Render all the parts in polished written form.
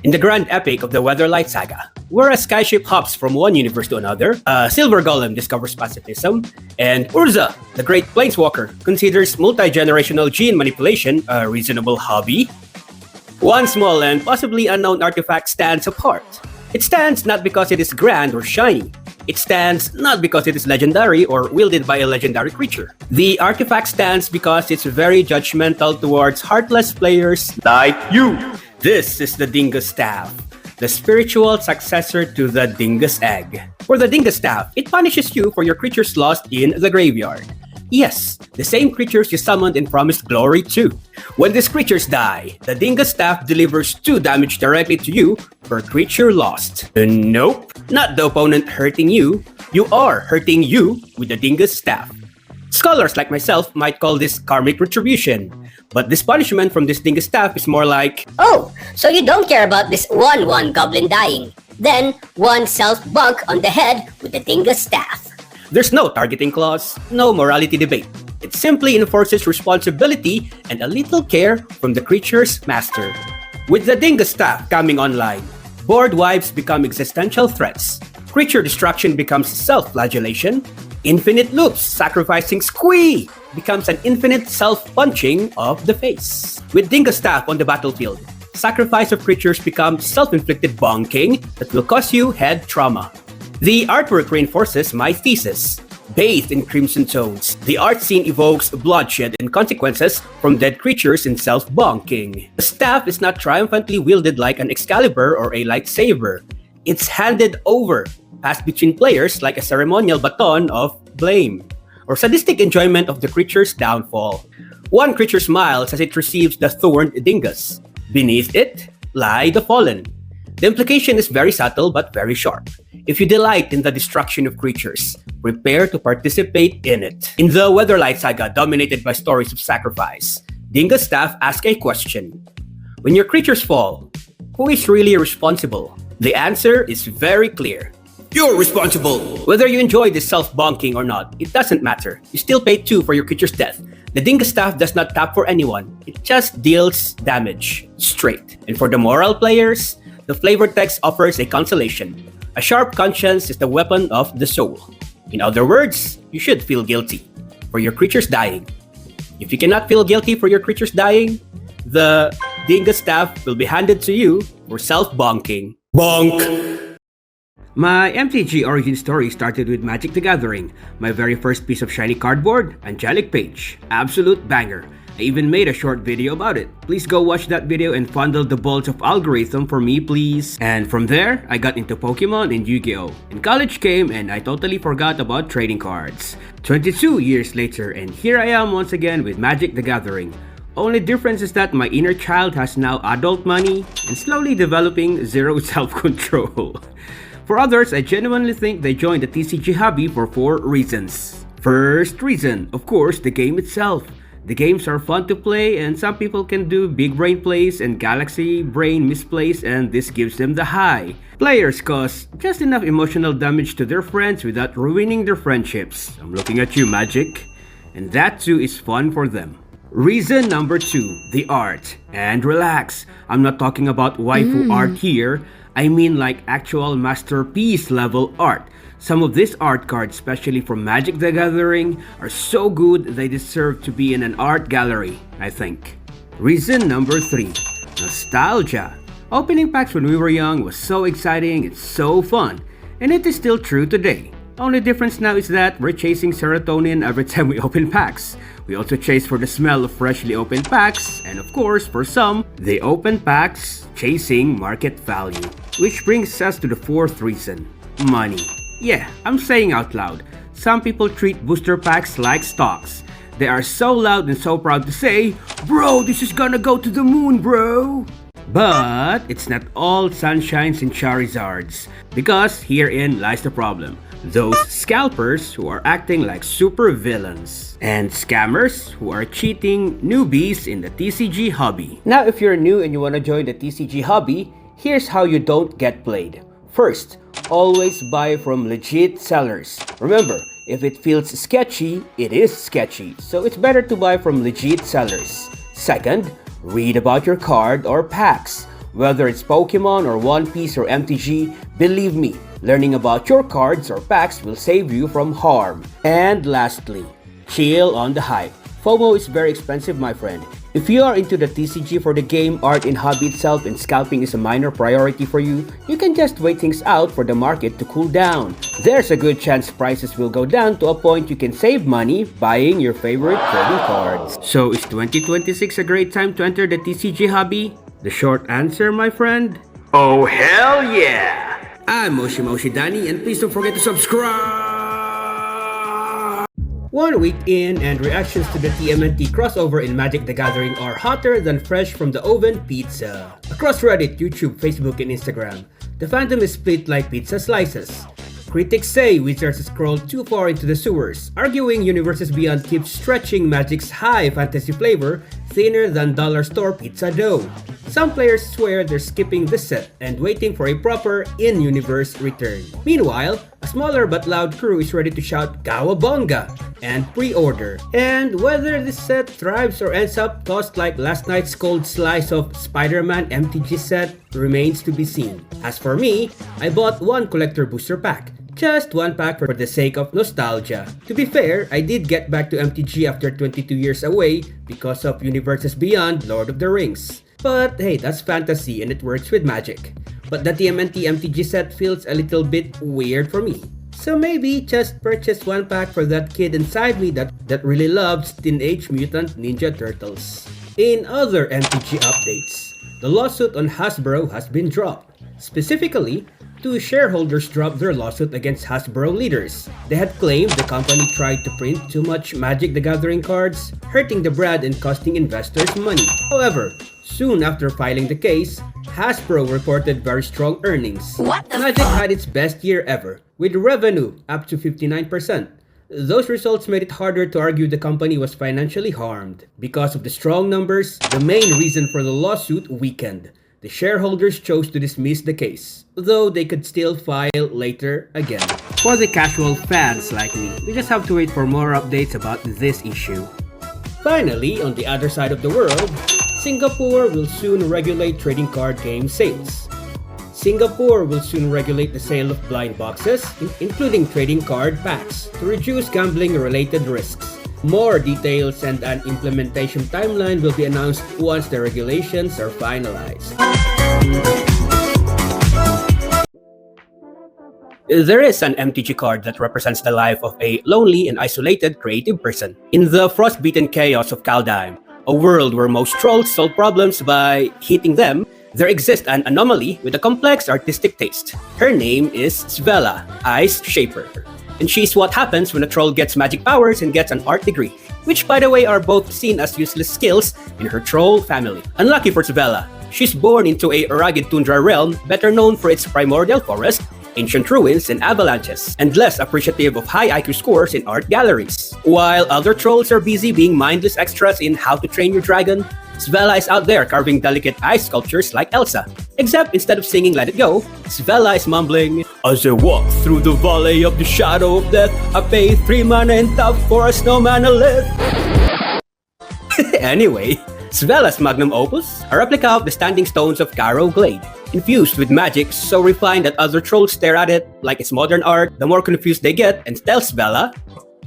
In the grand epic of the Weatherlight Saga, where a skyship hops from one universe to another, a silver golem discovers pacifism, and Urza, the great planeswalker, considers multi-generational gene manipulation a reasonable hobby, one small and possibly unknown artifact stands apart. It stands not because it is grand or shiny. It stands not because it is legendary or wielded by a legendary creature. The artifact stands because it's very judgmental towards heartless players like you. This is the Dingus Staff, the spiritual successor to the Dingus Egg. For the Dingus Staff, it punishes you for your creatures lost in the graveyard. Yes, the same creatures you summoned and promised glory to. When these creatures die, the Dingus Staff delivers 2 damage directly to you per creature lost. Nope, not the opponent hurting you. You are hurting you with the Dingus Staff. Scholars like myself might call this karmic retribution, but this punishment from this Dingus Staff is more like, oh, so you don't care about this 1/1 goblin dying. Then, 1 self-bunk on the head with the Dingus Staff. there's no targeting clause, no morality debate. It simply enforces responsibility and a little care from the creature's master. With the Dingus Staff coming online, board wipes become existential threats. Creature destruction becomes self-flagellation. Infinite loops sacrificing Squee becomes an infinite self-punching of the face. With Dingus Staff on the battlefield, sacrifice of creatures becomes self-inflicted bonking that will cause you head trauma. The artwork reinforces my thesis. Bathed in crimson tones, the art scene evokes bloodshed and consequences from dead creatures in self-bonking. The staff is not triumphantly wielded like an Excalibur or a lightsaber. It's handed over, passed between players like a ceremonial baton of blame, or sadistic enjoyment of the creature's downfall. One creature smiles as it receives the thorned dingus. Beneath it lie the fallen. The implication is very subtle but very sharp. If you delight in the destruction of creatures, prepare to participate in it. In the Weatherlight Saga dominated by stories of sacrifice, Dingus Staff ask a question. When your creatures fall, who is really responsible? The answer is very clear. You're responsible! Whether you enjoy this self-bonking or not, it doesn't matter. You still pay 2 for your creature's death. The Dingus Staff does not tap for anyone. It just deals damage, straight. And for the moral players, the flavor text offers a consolation. A sharp conscience is the weapon of the soul. In other words, you should feel guilty for your creatures dying. If you cannot feel guilty for your creatures dying, the Dingus Staff will be handed to you for self-bonking. Bonk! My MTG origin story started with Magic the Gathering, my very first piece of shiny cardboard, Angelic Page. Absolute banger. I even made a short video about it. Please go watch that video and fondle the balls of algorithm for me, please. And from there, I got into Pokemon and Yu-Gi-Oh! And college came and I totally forgot about trading cards. 22 years later, and here I am once again with Magic the Gathering. Only difference is that my inner child has now adult money and slowly developing zero self-control. For others, I genuinely think they joined the TCG hobby for 4 reasons. First reason, of course, the game itself. The games are fun to play and some people can do big brain plays and galaxy brain misplays and this gives them the high. Players cause just enough emotional damage to their friends without ruining their friendships. I'm looking at you, Magic. And that too is fun for them. Reason number 2, the art. And relax, I'm not talking about waifu art here. I mean like actual masterpiece level art. Some of this art cards, especially from Magic the Gathering, are so good they deserve to be in an art gallery, I think. Reason number 3, nostalgia. Opening packs when we were young was so exciting, it's so fun, and it is still true today. Only difference now is that we're chasing serotonin every time we open packs. We also chase for the smell of freshly opened packs, and of course, for some, they open packs chasing market value. Which brings us to the 4th reason, money. Yeah, I'm saying out loud, some people treat booster packs like stocks. They are so loud and so proud to say, bro, this is gonna go to the moon, bro. But it's not all sunshines and Charizards, because herein lies the problem. Those scalpers who are acting like super villains, and scammers who are cheating newbies in the TCG hobby. Now if you're new and you wanna join the TCG hobby, here's how you don't get played. First, always buy from legit sellers. Remember, if it feels sketchy, it is sketchy, so it's better to buy from legit sellers. Second, read about your card or packs. Whether it's Pokemon or One Piece or MTG, believe me, learning about your cards or packs will save you from harm. And lastly, chill on the hype. FOMO is very expensive, my friend. If you are into the TCG for the game, art and hobby itself, and scalping is a minor priority for you, you can just wait things out for the market to cool down. There's a good chance prices will go down to a point you can save money buying your favorite trading cards. So is 2026 a great time to enter the TCG hobby? The short answer, my friend? Oh hell yeah! I'm Moshi Danny, and please don't forget to subscribe! 1 week in, and reactions to the TMNT crossover in Magic the Gathering are hotter than fresh from the oven pizza. Across Reddit, YouTube, Facebook, and Instagram, the fandom is split like pizza slices. Critics say Wizards scrolled too far into the sewers, arguing Universes Beyond keeps stretching Magic's high fantasy flavor thinner than dollar store pizza dough. Some players swear they're skipping this set and waiting for a proper in-universe return. Meanwhile, a smaller but loud crew is ready to shout Kawabonga and pre-order. And whether this set thrives or ends up tossed like last night's cold slice of Spider-Man MTG set remains to be seen. As for me, I bought one collector booster pack. Just one pack for the sake of nostalgia. To be fair, I did get back to MTG after 22 years away because of Universes Beyond Lord of the Rings. But hey, that's fantasy and it works with Magic. But the TMNT MTG set feels a little bit weird for me. So maybe just purchase one pack for that kid inside me that really loves Teenage Mutant Ninja Turtles. In other MTG updates, the lawsuit on Hasbro has been dropped. Specifically, 2 shareholders dropped their lawsuit against Hasbro leaders. They had claimed the company tried to print too much Magic the Gathering cards, hurting the brand and costing investors money. However, soon after filing the case, Hasbro reported very strong earnings. Magic had its best year ever, with revenue up to 59%. Those results made it harder to argue the company was financially harmed. Because of the strong numbers, the main reason for the lawsuit weakened. The shareholders chose to dismiss the case, though they could still file later again. For the casual fans like me, we just have to wait for more updates about this issue. Finally, on the other side of the world, Singapore will soon regulate trading card game sales. Singapore will soon regulate the sale of blind boxes, including trading card packs, to reduce gambling-related risks. More details and an implementation timeline will be announced once the regulations are finalized. There is an MTG card that represents the life of a lonely and isolated creative person. In the frostbitten chaos of Kaldheim, a world where most trolls solve problems by hitting them, there exists an anomaly with a complex artistic taste. Her name is Svella, Ice Shaper. And she's what happens when a troll gets magic powers and gets an art degree, which by the way are both seen as useless skills in her troll family. Unlucky for Svella, she's born into a rugged tundra realm better known for its primordial forest, ancient ruins, and avalanches, and less appreciative of high IQ scores in art galleries. While other trolls are busy being mindless extras in How to Train Your Dragon, Svella is out there carving delicate ice sculptures like Elsa. Except instead of singing Let It Go, Svella is mumbling, "As I walk through the valley of the shadow of death, I pay 3 mana and tap for a snowman to live." Anyway, Svella's magnum opus, a replica of the standing stones of Caro Glade, infused with magic so refined that other trolls stare at it like it's modern art. The more confused they get and tell Svella,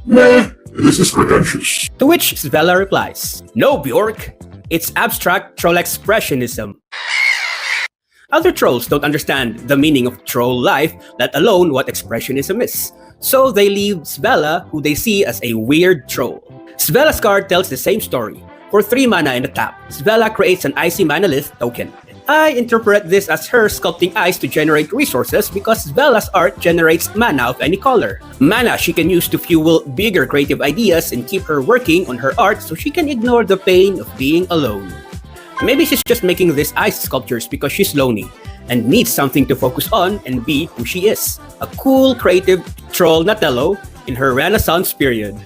"Meh, this is pretentious." To which Svella replies, "No, Bjork, it's abstract troll expressionism." Other trolls don't understand the meaning of troll life, let alone what expressionism is. So they leave Svella, who they see as a weird troll. Svella's card tells the same story. For 3 mana and a tap, Svella creates an Icy Manalith token. I interpret this as her sculpting ice to generate resources because Svella's art generates mana of any color. Mana she can use to fuel bigger creative ideas and keep her working on her art so she can ignore the pain of being alone. Maybe she's just making these ice sculptures because she's lonely and needs something to focus on and be who she is. A cool, creative troll Natello in her Renaissance period.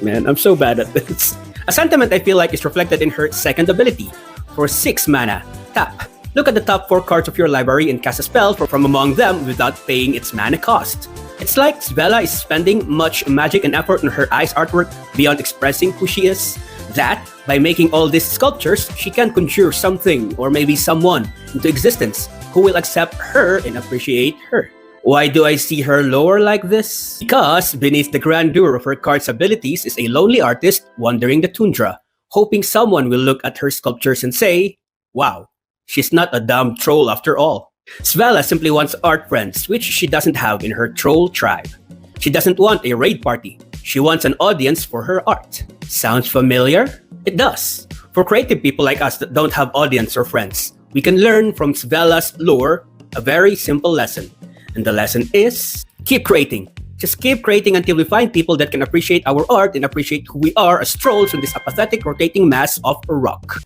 Man, I'm so bad at this. A sentiment I feel like is reflected in her second ability. For 6 mana, tap. Look at the top 4 cards of your library and cast a spell from among them without paying its mana cost. It's like Svella is spending much magic and effort on her ice artwork beyond expressing who she is. That, by making all these sculptures, she can conjure something or maybe someone into existence who will accept her and appreciate her. Why do I see her lore like this? Because beneath the grandeur of her card's abilities is a lonely artist wandering the tundra, hoping someone will look at her sculptures and say, wow, she's not a dumb troll after all. Svella simply wants art friends, which she doesn't have in her troll tribe. She doesn't want a raid party. She wants an audience for her art. Sounds familiar? It does. For creative people like us that don't have audience or friends, we can learn from Svella's lore a very simple lesson. And the lesson is, keep creating. Just keep creating until we find people that can appreciate our art and appreciate who we are as trolls in this apathetic rotating mass of rock.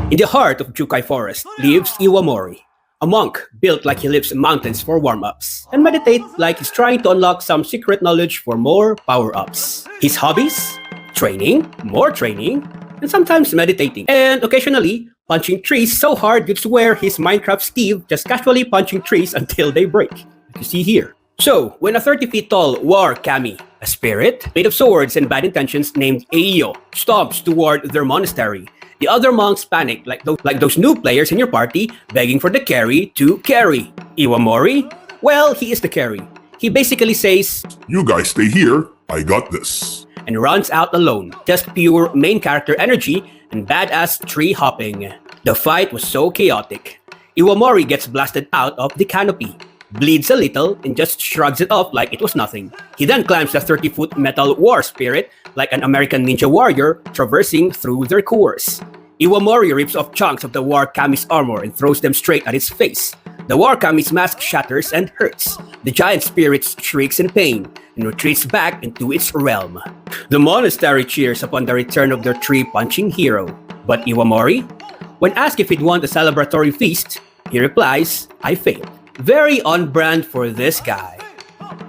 In the heart of Jukai Forest lives Iwamori, a monk built like he lives in mountains for warm-ups, and meditate like he's trying to unlock some secret knowledge for more power-ups. His hobbies? Training, more training, and sometimes meditating, and occasionally punching trees so hard you'd swear he's Minecraft Steve just casually punching trees until they break, like you see here. So, when a 30 feet tall war kami, a spirit made of swords and bad intentions named Eiyo, stomps toward their monastery, the other monks panic like those new players in your party begging for the carry to carry. Iwamori? Well, he is the carry. He basically says, You guys stay here, I got this. And runs out alone. Just pure main character energy and badass tree hopping. The fight was so chaotic. Iwamori gets blasted out of the canopy, bleeds a little, and just shrugs it off like it was nothing. He then climbs the 30-foot metal war spirit like an American ninja warrior traversing through their course. Iwamori rips off chunks of the war kami's armor and throws them straight at his face. The war kami's mask shatters and hurts. The giant spirit shrieks in pain and retreats back into its realm. The monastery cheers upon the return of their tree-punching hero. But Iwamori? When asked if he'd want a celebratory feast, he replies, I failed. Very on brand for this guy.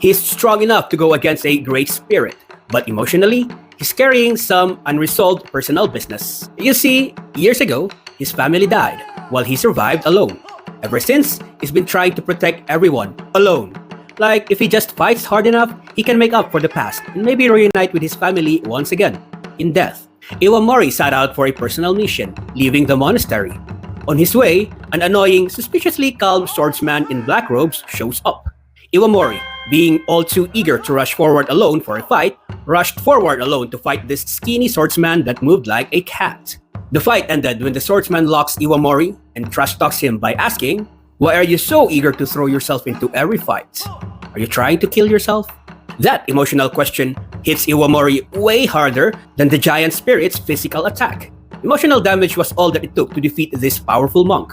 He's strong enough to go against a great spirit, but emotionally, he's carrying some unresolved personal business. You see, years ago, his family died, while he survived alone. Ever since, he's been trying to protect everyone, alone. Like, if he just fights hard enough, he can make up for the past and maybe reunite with his family once again, in death. Iwamori set out for a personal mission, leaving the monastery. On his way, an annoying, suspiciously calm swordsman in black robes shows up. Iwamori, being all too eager to rush forward alone for a fight, rushed forward alone to fight this skinny swordsman that moved like a cat. The fight ended when the swordsman locks Iwamori and trash talks him by asking, why are you so eager to throw yourself into every fight? Are you trying to kill yourself? That emotional question hits Iwamori way harder than the giant spirit's physical attack. Emotional damage was all that it took to defeat this powerful monk.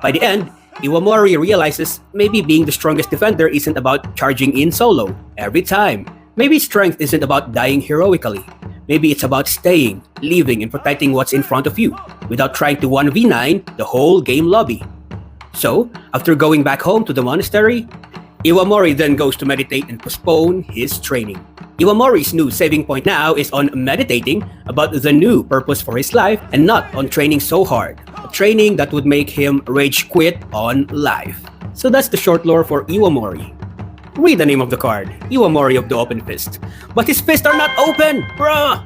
By the end, Iwamori realizes maybe being the strongest defender isn't about charging in solo every time. Maybe strength isn't about dying heroically. Maybe it's about staying, living, and protecting what's in front of you without trying to 1v9 the whole game lobby. So, after going back home to the monastery, Iwamori then goes to meditate and postpone his training. Iwamori's new saving point now is on meditating about the new purpose for his life and not on training so hard. A training that would make him rage quit on life. So that's the short lore for Iwamori. Read the name of the card, Iwamori of the Open Fist. But his fists are not open, bruh!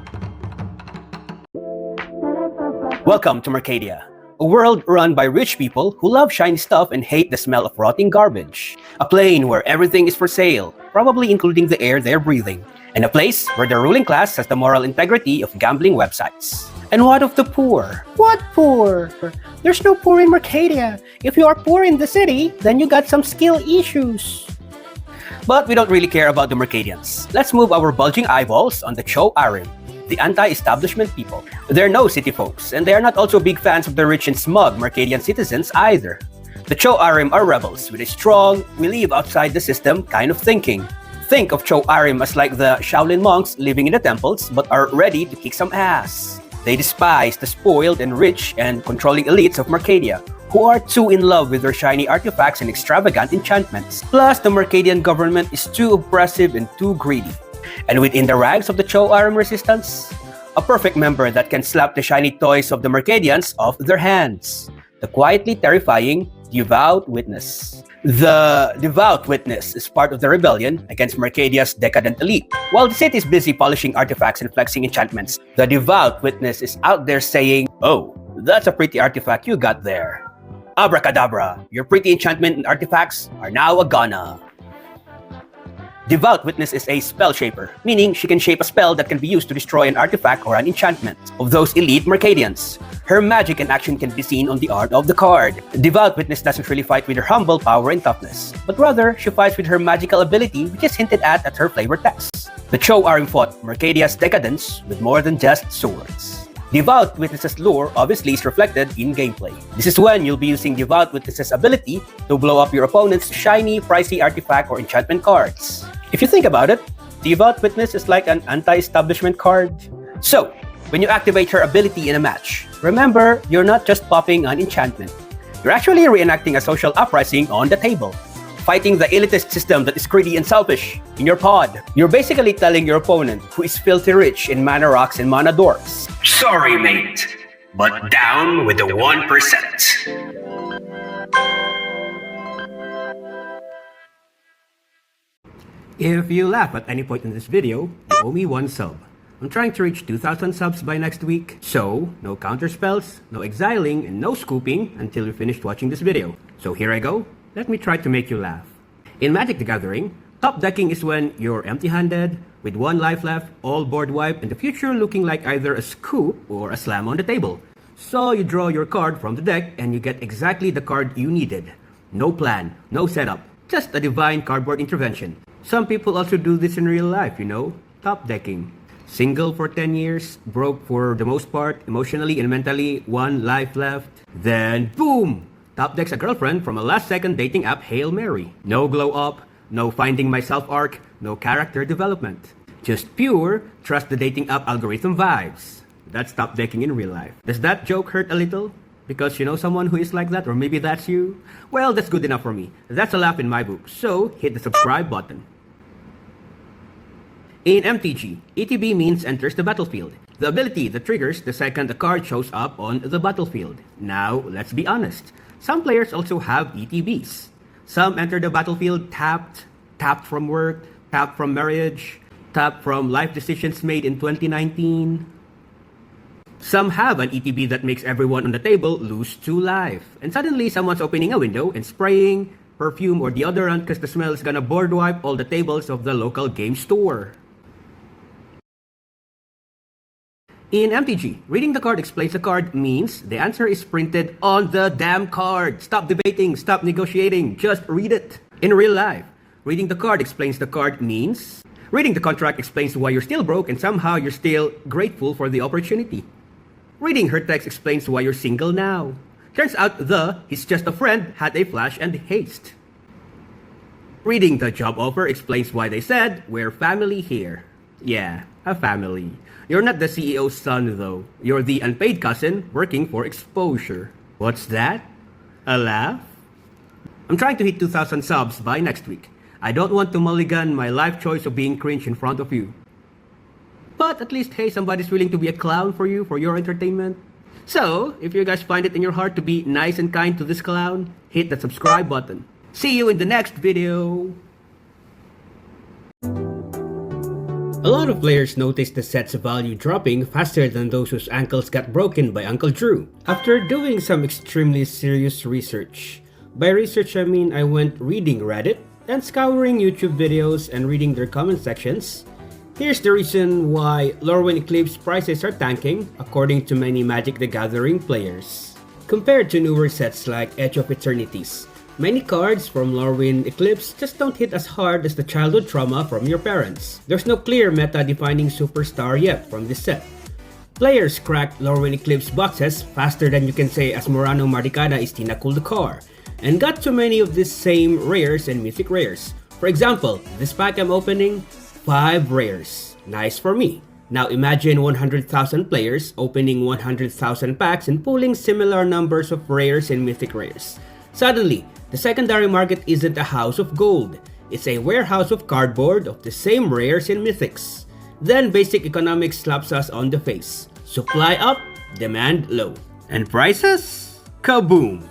Welcome to Mercadia, a world run by rich people who love shiny stuff and hate the smell of rotting garbage. A plane where everything is for sale, probably including the air they're breathing. And a place where the ruling class has the moral integrity of gambling websites. And what of the poor? What poor? There's no poor in Mercadia. If you are poor in the city, then you got some skill issues. But we don't really care about the Mercadians. Let's move our bulging eyeballs on the Cho Arim, the anti-establishment people. They're no city folks, and they are not also big fans of the rich and smug Mercadian citizens either. The Cho Arim are rebels with a strong, we live outside the system kind of thinking. Think of Cho Arim as like the Shaolin monks living in the temples but are ready to kick some ass. They despise the spoiled and rich and controlling elites of Mercadia, who are too in love with their shiny artifacts and extravagant enchantments. Plus, the Mercadian government is too oppressive and too greedy. And within the ranks of the Cho Arim resistance, a perfect member that can slap the shiny toys of the Mercadians off their hands. The quietly terrifying Devout Witness. The Devout Witness is part of the rebellion against Mercadia's decadent elite. While the city is busy polishing artifacts and flexing enchantments, the Devout Witness is out there saying, "Oh, that's a pretty artifact you got there. Abracadabra, your pretty enchantment and artifacts are now a goner." Devout Witness is a spell shaper, meaning she can shape a spell that can be used to destroy an artifact or an enchantment of those elite Mercadians. Her magic and action can be seen on the art of the card. Devout Witness doesn't really fight with her humble power and toughness, but rather she fights with her magical ability, which is hinted at her flavor text. The Cho Arim fought Mercadia's decadence with more than just swords. Devout Witness's lore obviously is reflected in gameplay. This is when you'll be using Devout Witness's ability to blow up your opponent's shiny, pricey artifact or enchantment cards. If you think about it, Devout Witness is like an anti-establishment card. So, when you activate her ability in a match, remember, you're not just popping an enchantment. You're actually reenacting a social uprising on the table, fighting the elitist system that is greedy and selfish in your pod. You're basically telling your opponent, who is filthy rich in mana rocks and mana dwarfs, "Sorry, mate, but down with the 1%. If you laugh at any point in this video, you owe me 1 sub. I'm trying to reach 2,000 subs by next week, so no counter spells, no exiling, and no scooping until you finished watching this video. So here I go, let me try to make you laugh. In Magic the Gathering, top decking is when you're empty-handed, with 1 life left, all board wipe, and the future looking like either a scoop or a slam on the table. So you draw your card from the deck and you get exactly the card you needed. No plan, no setup, just a divine cardboard intervention. Some people also do this in real life, you know, top decking. Single for 10 years, broke for the most part, emotionally and mentally, 1 life left. Then boom! Top decks a girlfriend from a last-second dating app Hail Mary. No glow up, no finding myself arc, no character development. Just pure trust the dating app algorithm vibes. That's top decking in real life. Does that joke hurt a little? Because you know someone who is like that, or maybe that's you? Well, that's good enough for me. That's a laugh in my book, so hit the subscribe button. In MTG, ETB means enters the battlefield, the ability that triggers the second a card shows up on the battlefield. Now, let's be honest, some players also have ETBs. Some enter the battlefield tapped from work, tapped from marriage, tapped from life decisions made in 2019. Some have an ETB that makes everyone on the table lose 2 life, and suddenly someone's opening a window and spraying perfume or deodorant because the smell is gonna board wipe all the tables of the local game store. In MTG, reading the card explains the card means the answer is printed on the damn card. Stop debating, stop negotiating, just read it. In real life, reading the card explains the card means reading the contract explains why you're still broke and somehow you're still grateful for the opportunity. Reading her text explains why you're single now. Turns out he's just a friend had a flash and haste. Reading the job offer explains why they said, "We're family here." Yeah, a family. You're not the CEO's son though. You're the unpaid cousin working for exposure. What's that? A laugh? I'm trying to hit 2,000 subs by next week. I don't want to mulligan my life choice of being cringe in front of you. But at least, hey, somebody's willing to be a clown for you, for your entertainment. So, if you guys find it in your heart to be nice and kind to this clown, hit that subscribe button. See you in the next video! A lot of players noticed the set's value dropping faster than those whose ankles got broken by Uncle Drew. After doing some extremely serious research. By research I mean I went reading Reddit and scouring YouTube videos and reading their comment sections. Here's the reason why Lorwyn Eclipse prices are tanking according to many Magic the Gathering players. Compared to newer sets like Edge of Eternities, many cards from Lorwyn Eclipse just don't hit as hard as the childhood trauma from your parents. There's no clear meta-defining superstar yet from this set. Players cracked Lorwyn Eclipse boxes faster than you can say Asmorano Maricana is Tina Kuldakar, and got too many of these same rares and mythic rares. For example, this pack I'm opening, 5 rares. Nice for me. Now imagine 100,000 players opening 100,000 packs and pulling similar numbers of rares and mythic rares. Suddenly, the secondary market isn't a house of gold. It's a warehouse of cardboard of the same rares and mythics. Then basic economics slaps us on the face. Supply up, demand low. And prices? Kaboom!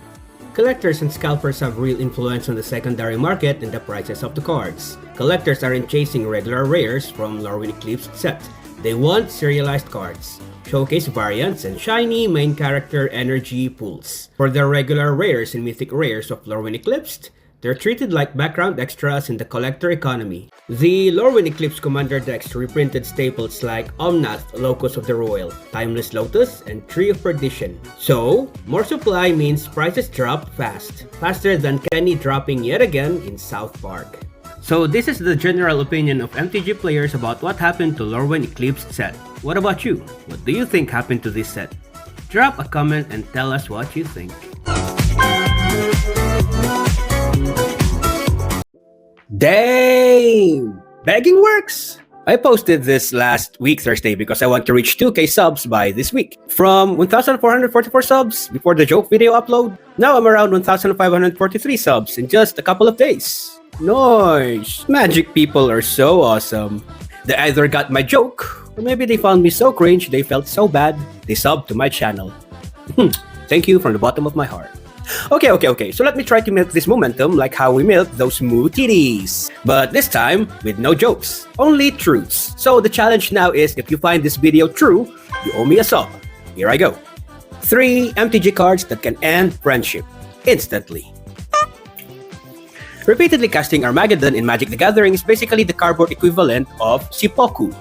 Collectors and scalpers have real influence on the secondary market and the prices of the cards. Collectors aren't chasing regular rares from Lorwyn Eclipse set. They want serialized cards, showcase variants, and shiny main character energy pools. For the regular rares and mythic rares of Lorwyn Eclipse, they're treated like background extras in the collector economy. The Lorwyn Eclipse Commander decks reprinted staples like Omnath, Locus of the Royal, Timeless Lotus, and Tree of Perdition. So, more supply means prices drop fast, faster than Kenny dropping yet again in South Park. So this is the general opinion of MTG players about what happened to Lorwyn Eclipse set. What about you? What do you think happened to this set? Drop a comment and tell us what you think. Damn! Begging works! I posted this last week Thursday because I want to reach 2k subs by this week. From 1,444 subs before the joke video upload, now I'm around 1,543 subs in just a couple of days. Nice! Magic people are so awesome. They either got my joke, or maybe they found me so cringe they felt so bad, they subbed to my channel. Thank you from the bottom of my heart. Okay, so let me try to milk this momentum like how we milked those smooth titties. But this time, with no jokes, only truths. So the challenge now is, if you find this video true, you owe me a sub. Here I go. 3 MTG cards that can end friendship instantly. Repeatedly casting Armageddon in Magic the Gathering is basically the cardboard equivalent of Seppuku.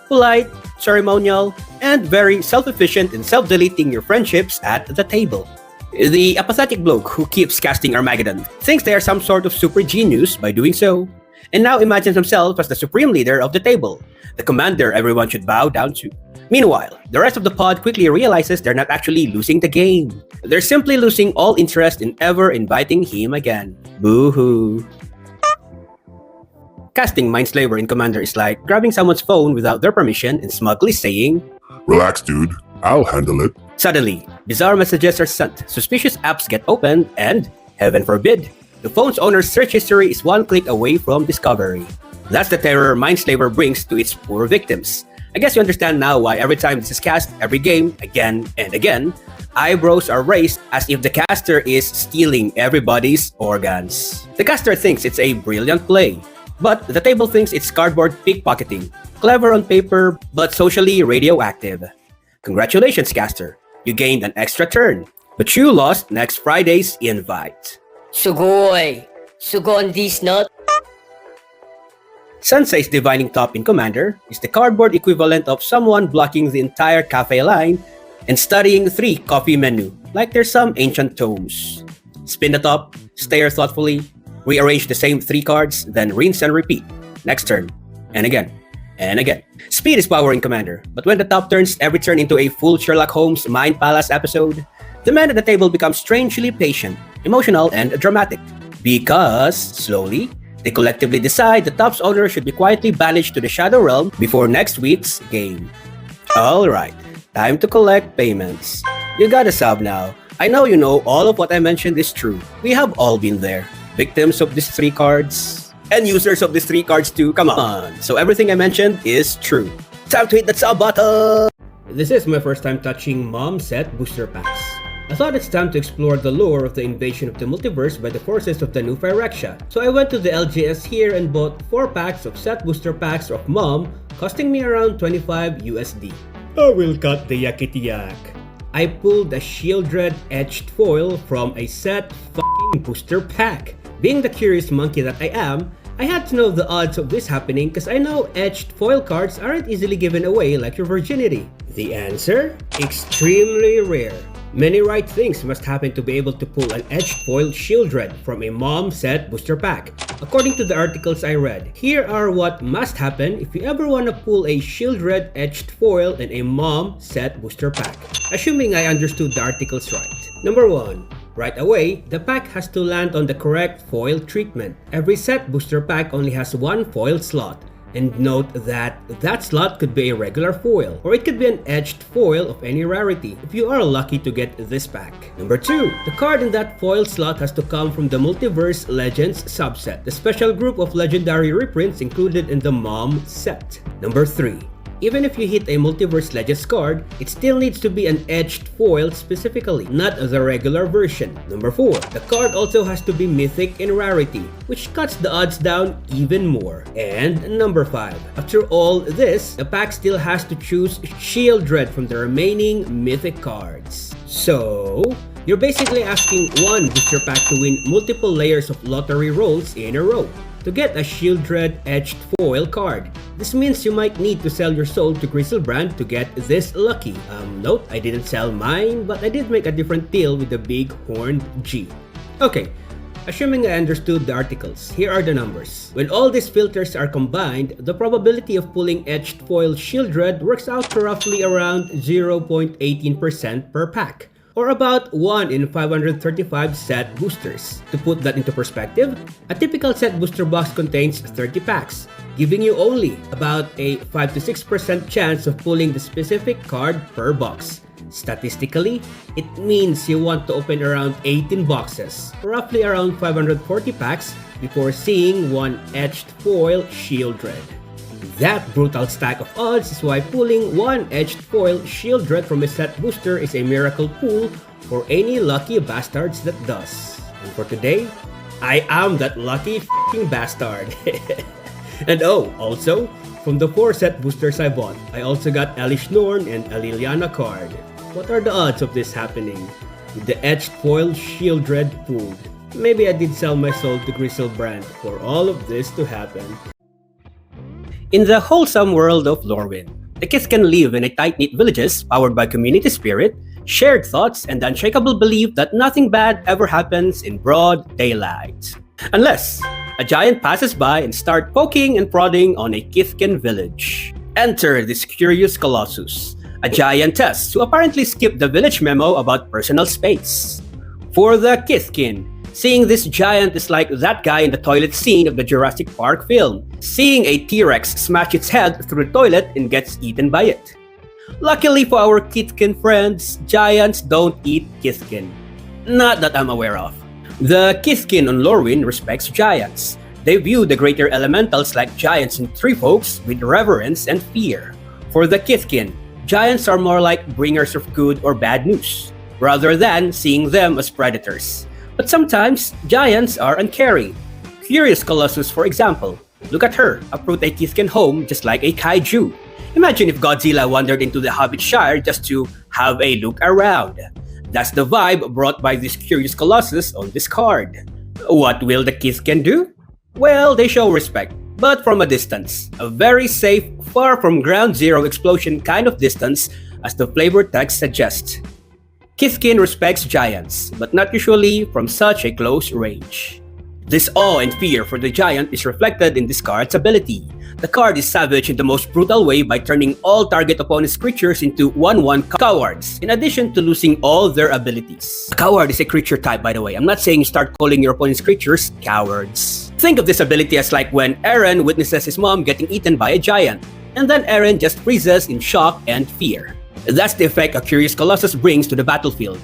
Polite, ceremonial, and very self-efficient in self-deleting your friendships at the table. The apathetic bloke who keeps casting Armageddon thinks they are some sort of super genius by doing so, and now imagines himself as the supreme leader of the table, the commander everyone should bow down to. Meanwhile, the rest of the pod quickly realizes they're not actually losing the game. They're simply losing all interest in ever inviting him again. Boo-hoo. Casting Mindslaver in Commander is like grabbing someone's phone without their permission and smugly saying, Relax, dude. I'll handle it. Suddenly, bizarre messages are sent, suspicious apps get opened, and, heaven forbid, the phone's owner's search history is one click away from discovery. That's the terror Mindslaver brings to its poor victims. I guess you understand now why every time this is cast, every game, again and again, eyebrows are raised as if the caster is stealing everybody's organs. The caster thinks it's a brilliant play, but the table thinks it's cardboard pickpocketing, clever on paper, but socially radioactive. Congratulations, caster. You gained an extra turn, but you lost next Friday's invite. Sugoi! Sugon this not? Sensei's Divining Top in Commander is the cardboard equivalent of someone blocking the entire cafe line and studying 3 coffee menu, like they're some ancient tomes. Spin the top, stare thoughtfully, rearrange the same 3 cards, then rinse and repeat. Next turn, and again, and again. Speed is power in Commander, but when the top turns every turn into a full Sherlock Holmes Mind Palace episode, the men at the table become strangely patient, emotional, and dramatic. Because, slowly, they collectively decide the top's owner should be quietly banished to the Shadow Realm before next week's game. Alright, time to collect payments. You got a sub now. I know you know all of what I mentioned is true. We have all been there. Victims of these 3 cards. And users of these 3 cards too, come on. So everything I mentioned is true. Time to hit that sub button! This is my first time touching Mom set booster packs. I thought it's time to explore the lore of the invasion of the multiverse by the forces of the new Phyrexia. So I went to the LGS here and bought 4 packs of set booster packs of Mom, costing me around 25 USD. I will cut the yakitiyak. I pulled a Shieldred etched foil from a set f***ing booster pack. Being the curious monkey that I am, I had to know the odds of this happening because I know etched foil cards aren't easily given away like your virginity. The answer? Extremely rare. Many right things must happen to be able to pull an etched foil Shieldred from a Mom set booster pack. According to the articles I read, here are what must happen if you ever want to pull a Shieldred etched foil in a Mom set booster pack. Assuming I understood the articles right. Number 1. Right away, the pack has to land on the correct foil treatment. Every set booster pack only has 1 foil slot. And note that that slot could be a regular foil, or it could be an etched foil of any rarity, if you are lucky to get this pack. Number 2. The card in that foil slot has to come from the Multiverse Legends subset, the special group of legendary reprints included in the Mom set. Number 3. Even if you hit a Multiverse Legends card, it still needs to be an edged foil specifically, not the regular version. Number 4. The card also has to be mythic in rarity, which cuts the odds down even more. And number 5. After all this, the pack still has to choose Shieldred from the remaining mythic cards. So, you're basically asking one booster pack to win multiple layers of lottery rolls in a row to get a Shieldred edged foil card. This means you might need to sell your soul to Griselbrand to get this lucky. Note, I didn't sell mine, but I did make a different deal with the big horned G. Okay, assuming I understood the articles, here are the numbers. When all these filters are combined, the probability of pulling edged foil Shieldred works out to roughly around 0.18% per pack, or about 1 in 535 set boosters. To put that into perspective, a typical set booster box contains 30 packs, giving you only about a 5 to 6% chance of pulling the specific card per box. Statistically, it means you want to open around 18 boxes, roughly around 540 packs, before seeing one edged foil Shieldred. That brutal stack of odds is why pulling one edged foil Shieldred from a set booster is a miracle pull for any lucky bastards that does. And for today, I am that lucky f***ing bastard. And oh, also, from the 4 set boosters I bought, I also got Elish Norn and a Liliana card. What are the odds of this happening? With the edged foil Shieldred pulled, maybe I did sell my soul to Griselbrand for all of this to happen. In the wholesome world of Lorwyn, the Kithkin live in a tight-knit villages powered by community spirit, shared thoughts, and the unshakable belief that nothing bad ever happens in broad daylight. Unless a giant passes by and start poking and prodding on a Kithkin village. Enter this curious colossus, a giantess who apparently skipped the village memo about personal space. For the Kithkin, seeing this giant is like that guy in the toilet scene of the Jurassic Park film, seeing a T-Rex smash its head through the toilet and gets eaten by it. Luckily for our Kithkin friends, giants don't eat Kithkin. Not that I'm aware of. The Kithkin on Lorwyn respects giants. They view the greater elementals like giants and tree folks with reverence and fear. For the Kithkin, giants are more like bringers of good or bad news, rather than seeing them as predators. But sometimes, giants are uncaring. Curious Colossus, for example. Look at her, approach a Kithkin home just like a kaiju. Imagine if Godzilla wandered into the Hobbit Shire just to have a look around. That's the vibe brought by this Curious Colossus on this card. What will the Kithkin do? Well, they show respect, but from a distance. A very safe, far from ground zero explosion kind of distance, as the flavor text suggests. Kithkin respects giants, but not usually from such a close range. This awe and fear for the giant is reflected in this card's ability. The card is savage in the most brutal way by turning all target opponent's creatures into 1/1 cowards, in addition to losing all their abilities. A coward is a creature type, by the way. I'm not saying start calling your opponent's creatures cowards. Think of this ability as like when Eren witnesses his mom getting eaten by a giant, and then Eren just freezes in shock and fear. That's the effect a Curious Colossus brings to the battlefield.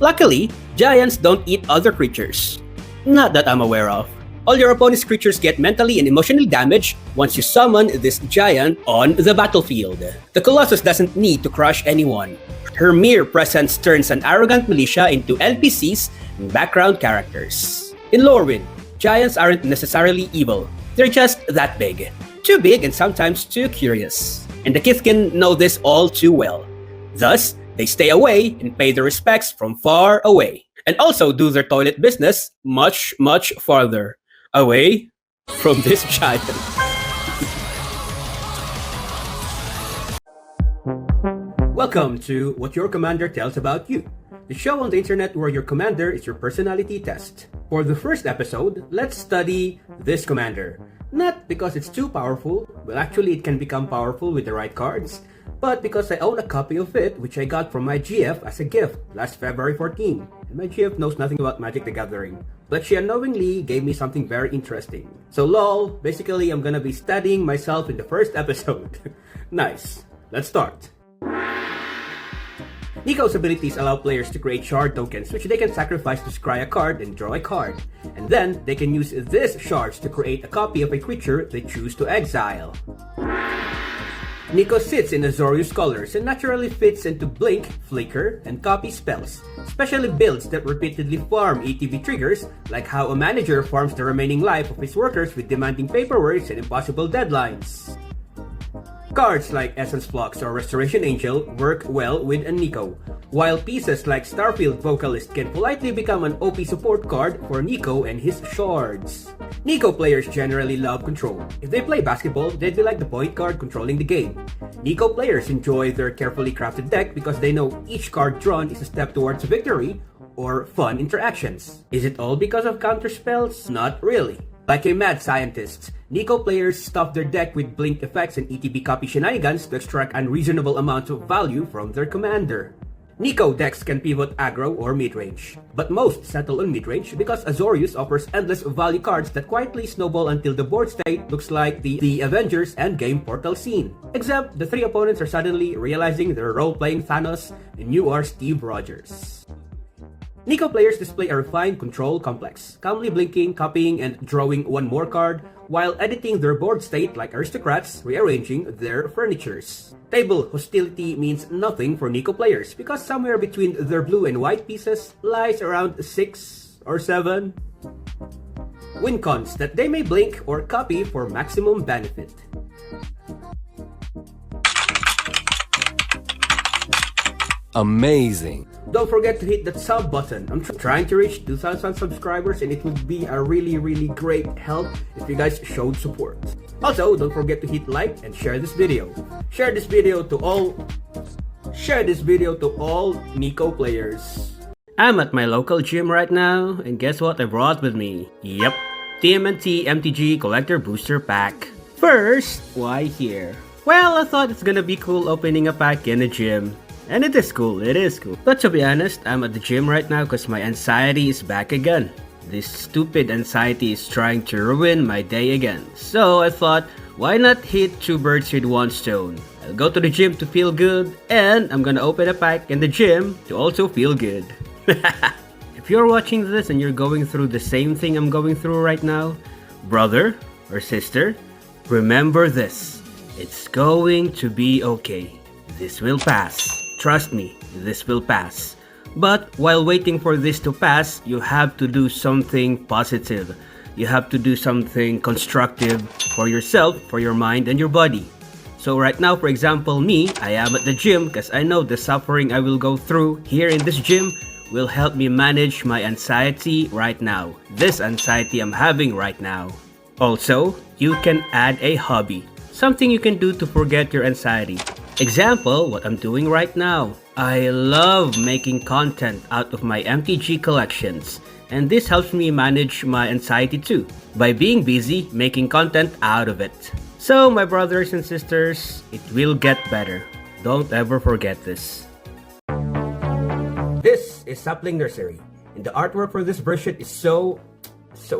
Luckily, giants don't eat other creatures. Not that I'm aware of. All your opponent's creatures get mentally and emotionally damaged once you summon this giant on the battlefield. The Colossus doesn't need to crush anyone. Her mere presence turns an arrogant militia into NPCs and background characters. In Lorwyn, giants aren't necessarily evil. They're just that big. Too big and sometimes too curious. And the Kithkin know this all too well. Thus, they stay away and pay their respects from far away. And also do their toilet business much, much farther away from this giant. Welcome to What Your Commander Tells About You, the show on the internet where your commander is your personality test. For the first episode, let's study this commander. Not because it's too powerful, well actually it can become powerful with the right cards, but because I own a copy of it which I got from my GF as a gift last February 14. And my GF knows nothing about Magic the Gathering, but she unknowingly gave me something very interesting. So lol, basically I'm gonna be studying myself in the first episode. Nice, let's start. Nico's abilities allow players to create shard tokens which they can sacrifice to scry a card and draw a card. And then they can use these shards to create a copy of a creature they choose to exile. Nico sits in Azorius colors and naturally fits into blink, flicker, and copy spells, especially builds that repeatedly farm ATB triggers, like how a manager farms the remaining life of his workers with demanding paperwork and impossible deadlines. Cards like Essence Flux or Restoration Angel work well with a Nico, while pieces like Starfield Vocalist can politely become an OP support card for Nico and his shards. Nico players generally love control. If they play basketball, they'd be like the point guard controlling the game. Nico players enjoy their carefully crafted deck because they know each card drawn is a step towards victory or fun interactions. Is it all because of counter spells? Not really. Like a mad scientist, Nico players stuff their deck with blink effects and ETB copy shenanigans to extract unreasonable amounts of value from their commander. Nico decks can pivot aggro or midrange, but most settle on midrange because Azorius offers endless value cards that quietly snowball until the board state looks like the Avengers Endgame portal scene. Except the three opponents are suddenly realizing they're role-playing Thanos and you are Steve Rogers. Nico players display a refined control complex, calmly blinking, copying, and drawing one more card, while editing their board state like aristocrats, rearranging their furnitures. Table hostility means nothing for Nico players because somewhere between their blue and white pieces lies around 6 or 7 win cons that they may blink or copy for maximum benefit. Amazing. Don't forget to hit that sub button. I'm trying to reach 2,000 subscribers and it would be a really great help if you guys showed support. Also, don't forget to hit like and share this video. Share this video to all Nico players. I'm at my local gym right now, and guess what I brought with me? Yep, TMNT MTG Collector Booster Pack. First, why here? Well, I thought it's gonna be cool opening a pack in a gym. And it is cool. But to be honest, I'm at the gym right now because my anxiety is back again. This stupid anxiety is trying to ruin my day again. So I thought, why not hit two birds with one stone? I'll go to the gym to feel good, and I'm gonna open a pack in the gym to also feel good. If you're watching this and you're going through the same thing I'm going through right now, brother or sister, remember this. It's going to be okay. This will pass. Trust me, this will pass. But while waiting for this to pass, you have to do something positive. You have to do something constructive for yourself, for your mind, and your body. So right now, for example, me, I am at the gym because I know the suffering I will go through here in this gym will help me manage my anxiety right now. This anxiety I'm having right now. Also, you can add a hobby. Something you can do to forget your anxiety. Example, what I'm doing right now. I love making content out of my MTG collections, and this helps me manage my anxiety too, by being busy making content out of it. So my brothers and sisters, it will get better. Don't ever forget this. This is Sapling Nursery, and the artwork for this version is so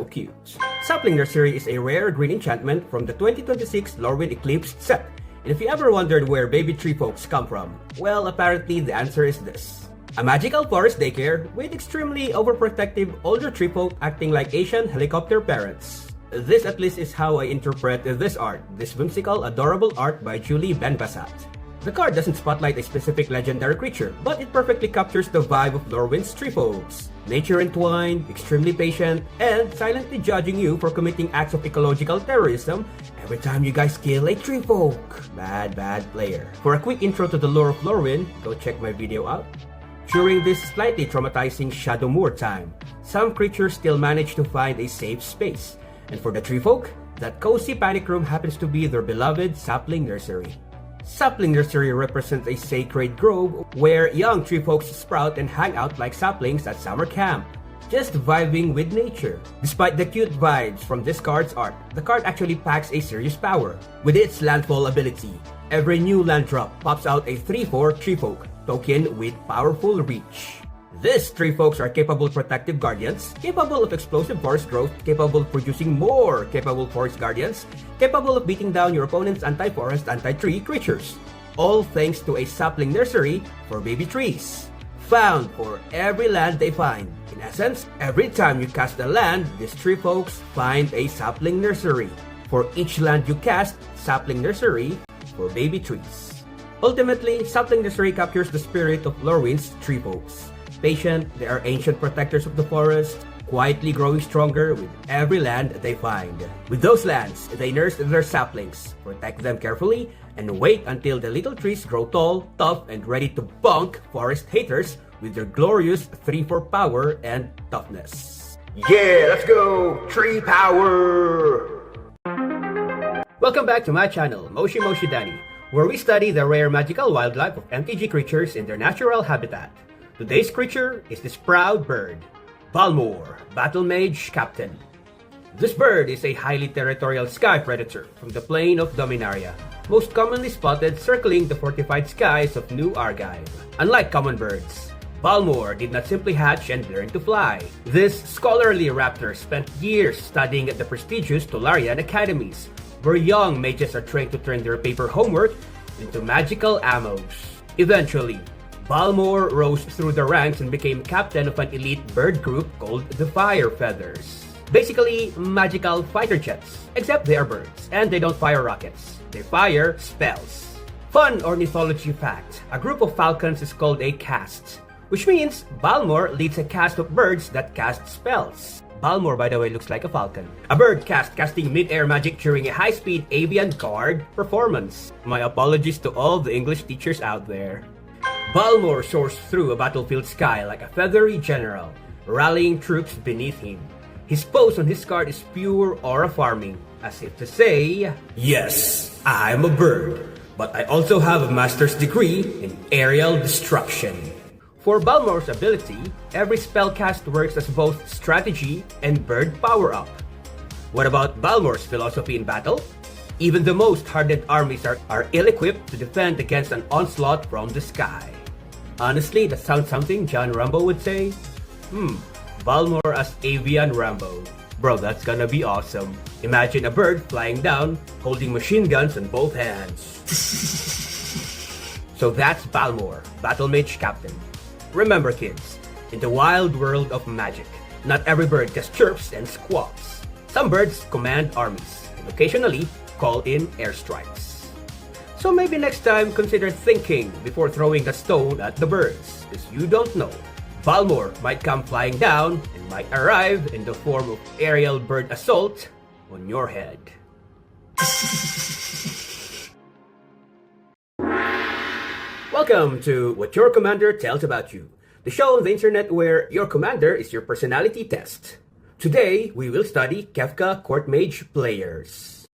cute. Sapling Nursery is a rare green enchantment from the 2026 Lorwyn Eclipse set. And if you ever wondered where baby tree folks come from, well, apparently the answer is this. A magical forest daycare with extremely overprotective older tree folk acting like Asian helicopter parents. This at least is how I interpret this art, this whimsical, adorable art by Julie Benbasat. The card doesn't spotlight a specific legendary creature, but it perfectly captures the vibe of Lorwyn's tree folks. Nature entwined, extremely patient, and silently judging you for committing acts of ecological terrorism every time you guys kill a tree folk. Bad player. For a quick intro to the lore of Lorwyn, go check my video out. During this slightly traumatizing Shadow Moor time, some creatures still manage to find a safe space. And for the tree folk, that cozy panic room happens to be their beloved Sapling Nursery. Sapling Nursery represents a sacred grove where young tree folks sprout and hang out like saplings at summer camp, just vibing with nature. Despite the cute vibes from this card's art, the card actually packs a serious power. With its landfall ability, every new land drop pops out a 3/4 tree folk token with powerful reach. These tree folks are capable protective guardians, capable of explosive forest growth, capable of producing more capable forest guardians, capable of beating down your opponent's anti-forest, anti-tree creatures. All thanks to a sapling nursery for baby trees, found for every land they find. In essence, every time you cast a land, these tree folks find a sapling nursery. For each land you cast, sapling nursery for baby trees. Ultimately, Sapling Nursery captures the spirit of Lorwyn's tree folks. Patient, they are ancient protectors of the forest, quietly growing stronger with every land they find. With those lands, they nurse their saplings, protect them carefully, and wait until the little trees grow tall, tough, and ready to bunk forest haters with their glorious 3-4 power and toughness. Yeah, let's go! Tree power! Welcome back to my channel, Moshi Moshi Danny, where we study the rare magical wildlife of MTG creatures in their natural habitat. Today's creature is this proud bird, Balmor, Battle Mage Captain. This bird is a highly territorial sky predator from the plane of Dominaria, most commonly spotted circling the fortified skies of New Argive. Unlike common birds, Balmor did not simply hatch and learn to fly. This scholarly raptor spent years studying at the prestigious Tolarian academies, where young mages are trained to turn their paper homework into magical ammos. Eventually, Balmor rose through the ranks and became captain of an elite bird group called the Fire Feathers. Basically, magical fighter jets, except they are birds, and they don't fire rockets. They fire spells. Fun ornithology fact, a group of falcons is called a caste, which means Balmor leads a caste of birds that cast spells. Balmor, by the way, looks like a falcon. A bird casting mid-air magic during a high-speed avian guard performance. My apologies to all the English teachers out there. Balmor soars through a battlefield sky like a feathery general, rallying troops beneath him. His pose on his card is pure aura farming, as if to say, yes, I'm a bird, but I also have a master's degree in aerial destruction. For Balmor's ability, every spell cast works as both strategy and bird power-up. What about Balmor's philosophy in battle? Even the most hardened armies are ill-equipped to defend against an onslaught from the sky. Honestly, that sounds something John Rambo would say. Balmor as Avian Rambo. Bro, that's gonna be awesome. Imagine a bird flying down, holding machine guns in both hands. So that's Balmor, Battle Mage Captain. Remember kids, in the wild world of magic, not every bird just chirps and squawks. Some birds command armies, and occasionally call in airstrikes. So maybe next time consider thinking before throwing a stone at the birds, because you don't know. Balmor might come flying down and might arrive in the form of aerial bird assault on your head. Welcome to What Your Commander Tells About You, the show on the internet where your commander is your personality test. Today, we will study Kefka Court Mage players.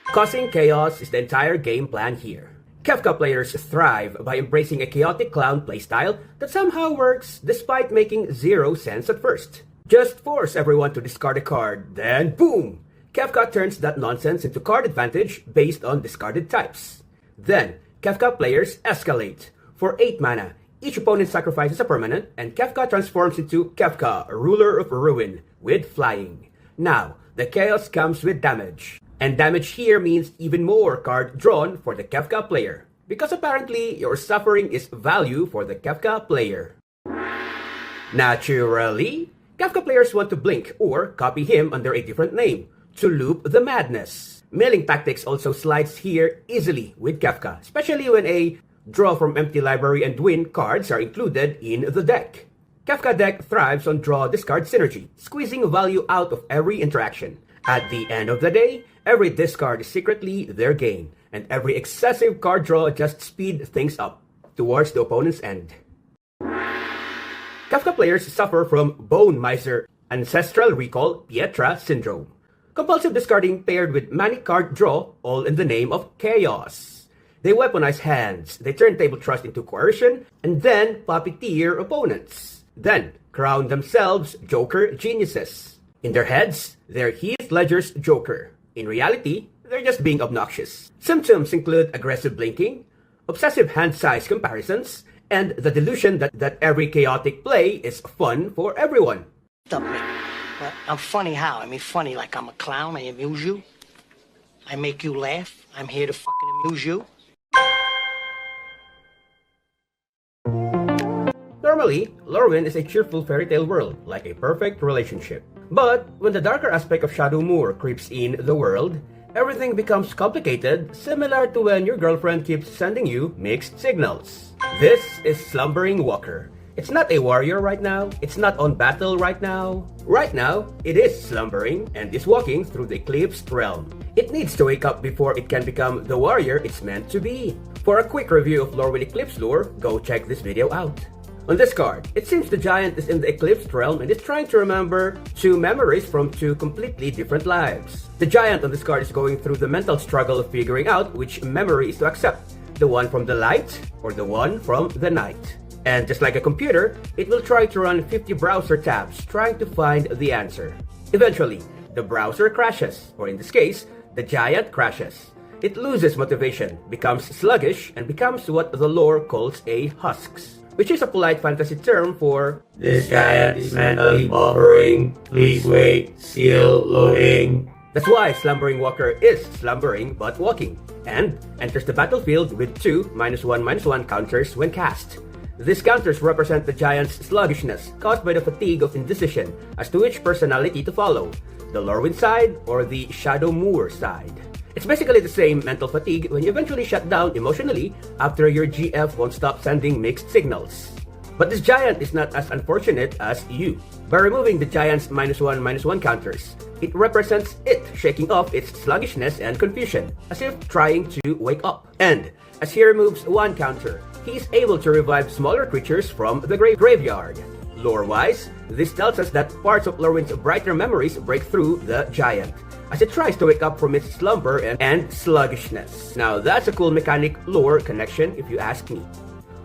Causing chaos is the entire game plan here. Kefka players thrive by embracing a chaotic clown playstyle that somehow works despite making zero sense at first. Just force everyone to discard a card, then boom! Kefka turns that nonsense into card advantage based on discarded types. Then, Kefka players escalate. For 8 mana, each opponent sacrifices a permanent, and Kefka transforms into Kefka, Ruler of Ruin, with flying. Now, the chaos comes with damage. And damage here means even more card drawn for the Kefka player, because apparently your suffering is value for the Kefka player. Naturally, Kefka players want to blink or copy him under a different name to loop the madness. Milling tactics also slides here easily with Kefka, especially when a draw from empty library and win cards are included in the deck. Kefka deck thrives on draw-discard synergy, squeezing value out of every interaction. At the end of the day, every discard is secretly their gain, and every excessive card draw just speeds things up towards the opponent's end. Kefka players suffer from Bone Miser Ancestral Recall Pietra Syndrome. Compulsive discarding paired with manic card draw, all in the name of chaos. They weaponize hands, they turn Table Trust into coercion, and then puppeteer opponents. Then crown themselves Joker geniuses. In their heads, they're Heath Ledger's Joker. In reality, they're just being obnoxious. Symptoms include aggressive blinking, obsessive hand size comparisons, and the delusion that every chaotic play is fun for everyone. Up me. Well, I'm funny how? I mean funny like I'm a clown, I amuse you. I make you laugh. I'm here to fucking amuse you. Normally, Lorwyn is a cheerful fairy tale world, like a perfect relationship. But when the darker aspect of Shadow Moor creeps in the world, everything becomes complicated, similar to when your girlfriend keeps sending you mixed signals. This is Slumbering Walker. It's not a warrior right now, it's not on battle right now. Right now, it is slumbering and is walking through the Eclipsed realm. It needs to wake up before it can become the warrior it's meant to be. For a quick review of Lorwyn Eclipse lore, go check this video out. On this card, it seems the giant is in the Eclipsed realm and is trying to remember two memories from two completely different lives. The giant on this card is going through the mental struggle of figuring out which memory is to accept, the one from the light or the one from the night. And just like a computer, it will try to run 50 browser tabs trying to find the answer. Eventually, the browser crashes, or in this case, the giant crashes. It loses motivation, becomes sluggish, and becomes what the lore calls a husks, which is a polite fantasy term for "This giant is mentally buffering. Please wait. Still loading." That's why Slumbering Walker is slumbering but walking, and enters the battlefield with two -1/-1 counters when cast. These counters represent the giant's sluggishness caused by the fatigue of indecision as to which personality to follow, the Lorwyn side or the Shadow Moor side. It's basically the same mental fatigue when you eventually shut down emotionally after your GF won't stop sending mixed signals. But this giant is not as unfortunate as you. By removing the giant's -1/-1 counters, it represents it shaking off its sluggishness and confusion, as if trying to wake up. And as he removes one counter, he is able to revive smaller creatures from the graveyard. Lore-wise, this tells us that parts of Lorwyn's brighter memories break through the giant, as it tries to wake up from its slumber and sluggishness. Now that's a cool mechanic lore connection if you ask me.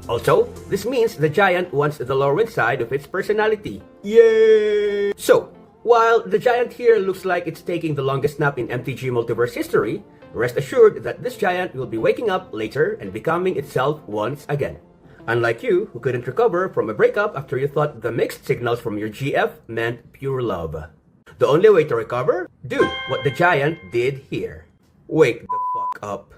Also, this means the giant wants the Lorwyn side of its personality. Yay! So, while the giant here looks like it's taking the longest nap in MTG Multiverse history, rest assured that this giant will be waking up later and becoming itself once again. Unlike you, who couldn't recover from a breakup after you thought the mixed signals from your GF meant pure love. The only way to recover? Do what the giant did here. Wake the fuck up.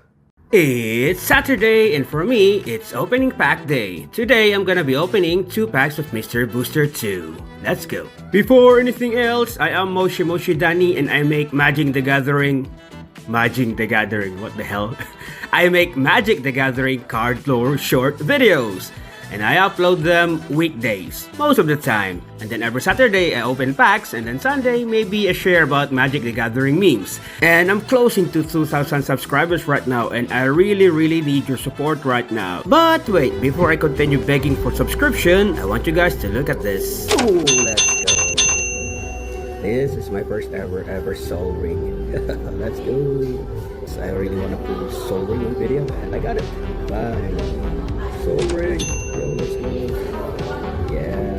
It's Saturday, and for me, it's opening pack day. Today, I'm gonna be opening 2 packs of Mr. Booster 2. Let's go. Before anything else, I am Moshi Danny, and I make Magic the Gathering, what the hell? I make Magic the Gathering Card Lore short videos, and I upload them weekdays, most of the time. And then every Saturday, I open packs, and then Sunday, maybe I share about Magic the Gathering memes. And I'm closing to 2,000 subscribers right now, and I really need your support right now. But wait, before I continue begging for subscription, I want you guys to look at this. Ooh, let's go. This is my first ever Soul Ring. Let's go. So I really want to put Soul Ring on video, and I got it. Bye. Soul Ring. Yo, let's go. Yeah.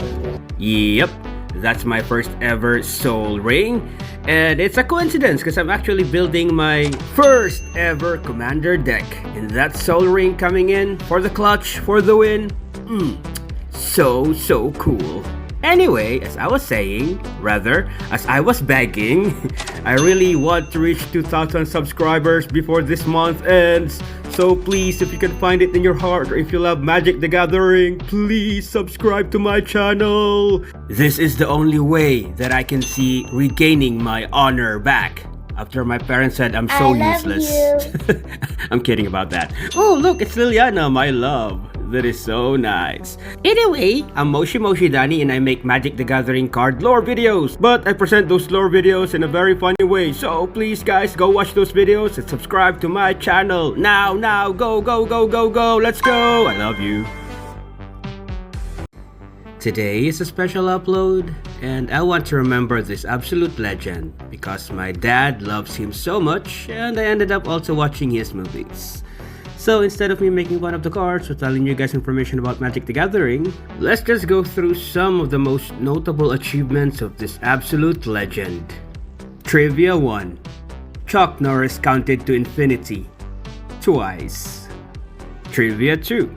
Yep, that's my first ever Soul Ring. And it's a coincidence because I'm actually building my first ever Commander deck. And that Soul Ring coming in for the clutch, for the win. So cool. Anyway, as I was begging, I really want to reach 2,000 subscribers before this month ends. So please, if you can find it in your heart, or if you love Magic the Gathering, please subscribe to my channel. This is the only way that I can see regaining my honor back. After my parents said I'm so useless. I'm kidding about that. Oh, look, it's Liliana, my love. That is so nice. Anyway, I'm Moshi Danny, and I make Magic the Gathering Card Lore videos. But I present those lore videos in a very funny way. So please guys, go watch those videos and subscribe to my channel. Now, go. Let's go. I love you. Today is a special upload, and I want to remember this absolute legend because my dad loves him so much, and I ended up also watching his movies. So instead of me making fun of the cards or telling you guys information about Magic the Gathering, let's just go through some of the most notable achievements of this absolute legend. Trivia 1. Chuck Norris counted to infinity twice. Trivia 2.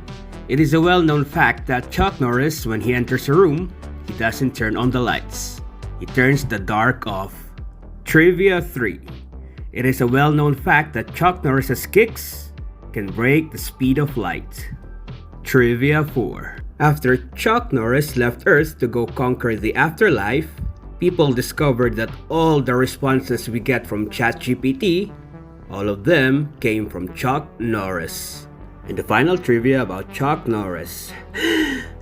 It is a well-known fact that Chuck Norris, when he enters a room, he doesn't turn on the lights. He turns the dark off. Trivia 3. It is a well-known fact that Chuck Norris's kicks can break the speed of light. Trivia 4. After Chuck Norris left Earth to go conquer the afterlife, people discovered that all the responses we get from ChatGPT All of them came from Chuck Norris. And the final trivia about Chuck Norris.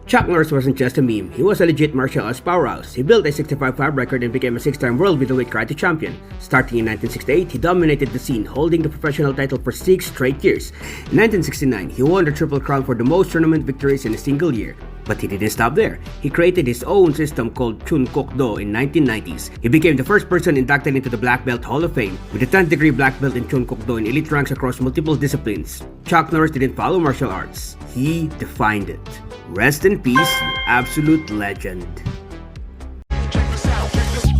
Chuck Norris wasn't just a meme, he was a legit martial arts powerhouse. He built a 65-5 record and became a 6-time world middleweight karate champion. Starting in 1968, he dominated the scene, holding the professional title for 6 straight years. In 1969, he won the Triple Crown for the most tournament victories in a single year. But he didn't stop there. He created his own system called Chun Kok Do in 1990s. He became the first person inducted into the Black Belt Hall of Fame with a 10th degree black belt in Chun Kok Do in elite ranks across multiple disciplines. Chuck Norris didn't follow martial arts. He defined it. Rest in peace, you absolute legend.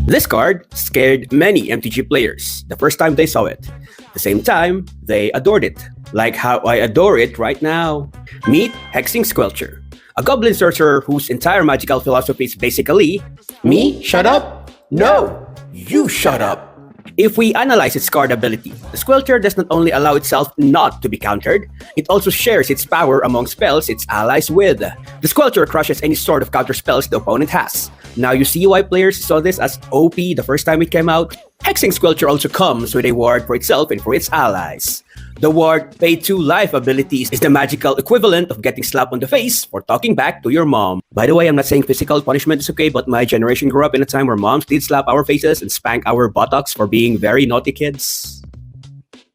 This card scared many MTG players the first time they saw it. At the same time, they adored it. Like how I adore it right now. Meet Hexing Squelcher, a goblin sorcerer whose entire magical philosophy is basically, me, shut up? No, you shut up. If we analyze its card ability, the Squelcher does not only allow itself not to be countered, it also shares its power among spells its allies with. The Squelcher crushes any sort of counter spells the opponent has. Now you see why players saw this as OP the first time it came out? Hexing Squelcher also comes with a ward for itself and for its allies. The ward Pay 2 Life ability is the magical equivalent of getting slapped on the face for talking back to your mom. By the way, I'm not saying physical punishment is okay, but my generation grew up in a time where moms did slap our faces and spank our buttocks for being very naughty kids.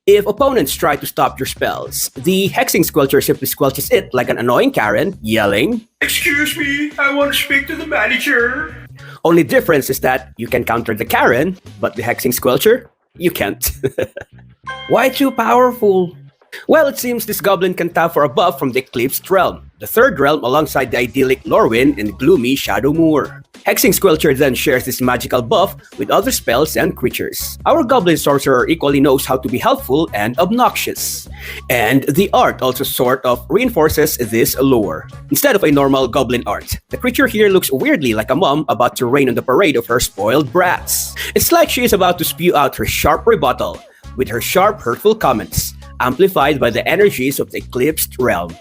If opponents try to stop your spells, the Hexing Squelcher simply squelches it like an annoying Karen, yelling, "Excuse me, I want to speak to the manager." Only difference is that you can counter the Karen, but the Hexing Squelcher, you can't. Why too powerful? Well, it seems this goblin can tap for a buff from the Eclipsed Realm, the third realm alongside the idyllic Lorwyn and gloomy Shadow Moor. Hexing Squelcher then shares this magical buff with other spells and creatures. Our goblin sorcerer equally knows how to be helpful and obnoxious. And the art also sort of reinforces this lore. Instead of a normal goblin art, the creature here looks weirdly like a mom about to rain on the parade of her spoiled brats. It's like she is about to spew out her sharp rebuttal, with her sharp, hurtful comments, amplified by the energies of the Eclipsed Realm,